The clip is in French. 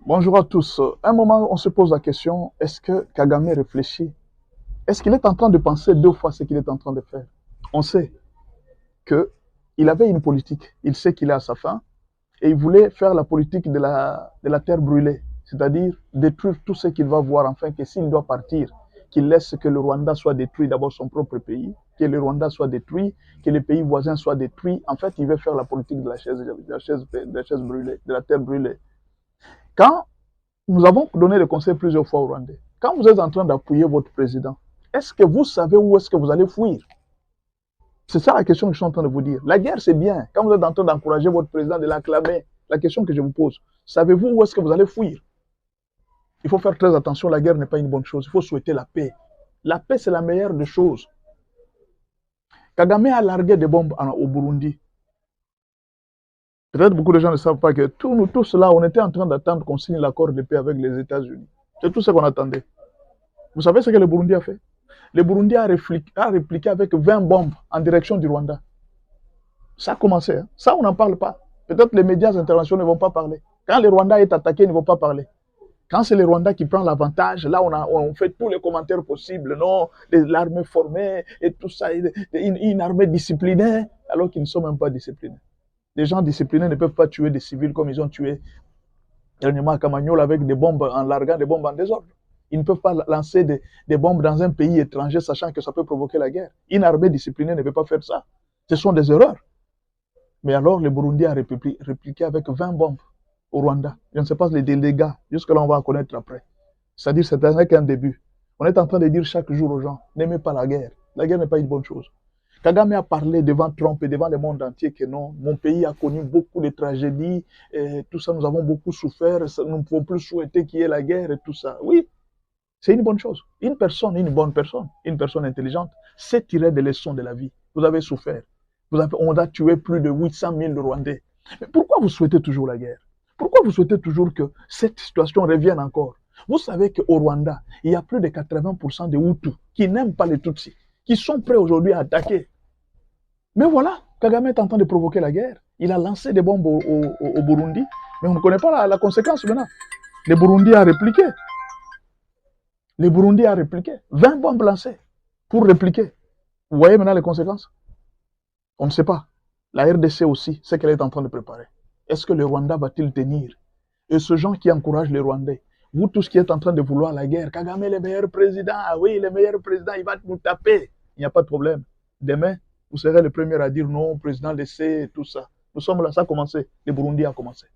Bonjour à tous. Un moment, on se pose la question, est-ce que Kagame réfléchit? Est-ce qu'il est en train de penser deux fois ce qu'il est en train de faire? On sait qu'il avait une politique. Il sait qu'il est à sa fin et il voulait faire la politique de la terre brûlée, c'est-à-dire détruire tout ce qu'il va voir, enfin que s'il doit partir, qu'il laisse que le Rwanda soit détruit, d'abord son propre pays, que le Rwanda soit détruit, que les pays voisins soient détruits. En fait, il veut faire la politique de la chaise brûlée, de la terre brûlée. Quand nous avons donné le conseil plusieurs fois aux Rwandais. Quand vous êtes en train d'appuyer votre président, est-ce que vous savez où est-ce que vous allez fuir? C'est ça la question que je suis en train de vous dire. La guerre, c'est bien. Quand vous êtes en train d'encourager votre président, de l'acclamer, la question que je vous pose, savez-vous où est-ce que vous allez fuir? Il faut faire très attention, la guerre n'est pas une bonne chose. Il faut souhaiter la paix. La paix, c'est la meilleure des choses. Kagame a largué des bombes au Burundi. Peut-être beaucoup de gens ne savent pas que nous tous là, on était en train d'attendre qu'on signe l'accord de paix avec les États-Unis. C'est tout ce qu'on attendait. Vous savez ce que le Burundi a fait? Le Burundi a répliqué avec 20 bombes en direction du Rwanda. Ça a commencé. Hein. Ça, on n'en parle pas. Peut-être les médias internationaux ne vont pas parler. Quand le Rwanda est attaqué, ils ne vont pas parler. Quand c'est le Rwanda qui prend l'avantage, là, on fait tous les commentaires possibles. Non, l'armée formée et tout ça, une armée disciplinée, alors qu'ils ne sont même pas disciplinés. Les gens disciplinés ne peuvent pas tuer des civils comme ils ont tué dernièrement à Camagnol avec des bombes en larguant des bombes en désordre. Ils ne peuvent pas lancer des bombes dans un pays étranger sachant que ça peut provoquer la guerre. Une armée disciplinée ne peut pas faire ça. Ce sont des erreurs. Mais alors, le Burundi a répliqué avec 20 bombes au Rwanda. Je ne sais pas les dégâts. Jusque-là, on va connaître après. C'est-à-dire que c'est avec un début. On est en train de dire chaque jour aux gens, n'aimez pas la guerre. La guerre n'est pas une bonne chose. Kagame a parlé devant Trump et devant le monde entier que non, mon pays a connu beaucoup de tragédies, et tout ça, nous avons beaucoup souffert, nous ne pouvons plus souhaiter qu'il y ait la guerre et tout ça. Oui, c'est une bonne chose. Une bonne personne, une personne intelligente, sait tirer des leçons de la vie. Vous avez souffert. On a tué plus de 800 000 Rwandais. Mais pourquoi vous souhaitez toujours la guerre? Pourquoi vous souhaitez toujours que cette situation revienne encore? Vous savez qu'au Rwanda, il y a plus de 80% de Hutus qui n'aiment pas les Tutsis, qui sont prêts aujourd'hui à attaquer. Mais voilà, Kagame est en train de provoquer la guerre. Il a lancé des bombes au Burundi, mais on ne connaît pas la conséquence maintenant. Le Burundi a répliqué. Le Burundi a répliqué. 20 bombes lancées pour répliquer. Vous voyez maintenant les conséquences? On ne sait pas. La RDC aussi, c'est qu'elle est en train de préparer. Est-ce que le Rwanda va-t-il tenir? Et ce gens qui encouragent les Rwandais, vous tous qui êtes en train de vouloir la guerre, Kagame est le meilleur président, ah oui, le meilleur président, il va nous taper. Il n'y a pas de problème. Demain, vous serez le premier à dire non, président laissez tout ça. Nous sommes là, ça a commencé. Le Burundi a commencé.